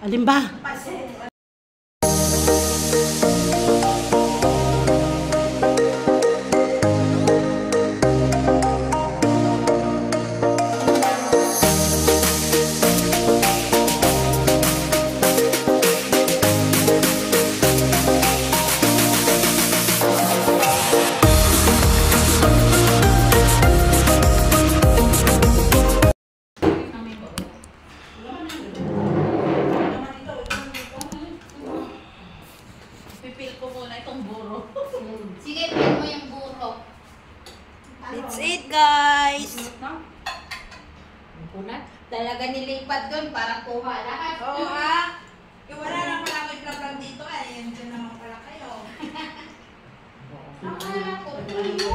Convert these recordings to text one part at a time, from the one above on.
Alin ba? Sige, pin mo yung buro. Let's eat, guys! Talaga nilipat doon para kuha lahat. Oo ah. Wala lang pala ako itlog dito ay. Yan dyan naman pala kayo. Akala ko, tuyo.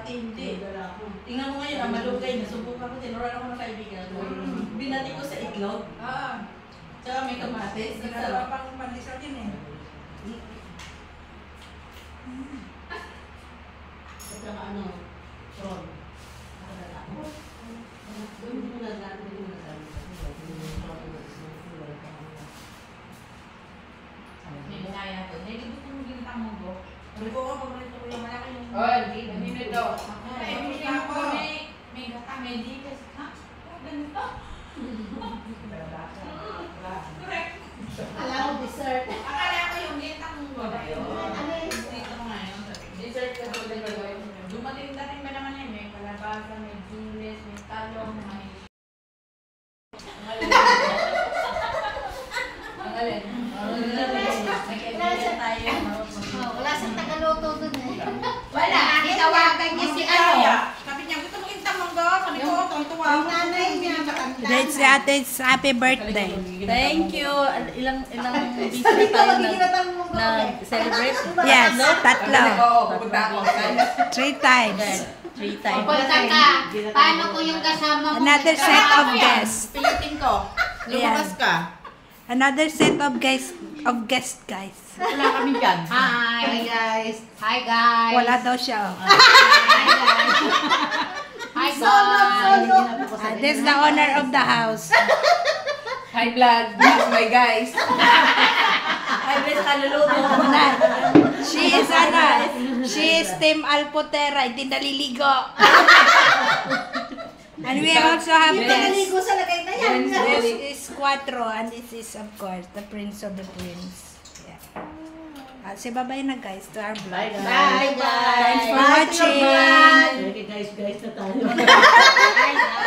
dati hindi. Tingnan mo ngayon, malugay. Nasubukan ko, tinuruan ako ng kaibigan ko. Binati ko sa itlog. Tsaka may kamatis. Ang Ginagawa sarap. pang pandesal yun eh. At saka ano, prawn. May binaya to. Hindi gusto mo ginitang mo bro. Sabi ko, paborito ko yung malaki yung... Hindi nito. Ay, Ay, hindi hindi ako. mo may gata, may dikas. Ha? Oh, ganito? Correct. Alam mo, dessert. Akala ko yung ginitang mo bro. Ano yun? Dito nga yun. Dessert ka to din ba? Dumating dating ba naman yun? May kalabasa, may giles, may talong, may... Ang alin. May kaibigan tayo. Oh, wala siyang tagaluto dun eh. Wala, tinawagan niya si ano. Sabi niya, gusto mo yung tamanggo? Sabi ko, tuwa Yung ako. nanay niya, matanda That's na. ate, happy birthday. Thank you. Ilang busy Sabi na ko, tayo hindi kita mo nag-celebrate. Yes, tatlo. pupunta ako. 3 times. 3 times. Punta ka. Paano ko yung kasama mo? Another set of guests. Pilitin ko. Lumabas ka. Another set of guests, guys. Wala kami dyan. Hi Hi. guys. Hi guys. Wala daw siya. Oh. Hi guys. Hi guys. This is the owner of the house. Hi vlog. This is my guys. Hi guys, kaluluto. She is Team Alpotera, hindi naliligo. And we also have Hindi this. naligo sa lagay na yan. This is Cuatro, and this is of course the Prince of the Prince. Yeah. Say bye-bye na guys to our vlog. Bye guys. Bye guys. Thanks for Bye, watching. everyone. Guys na tayo. Bye guys.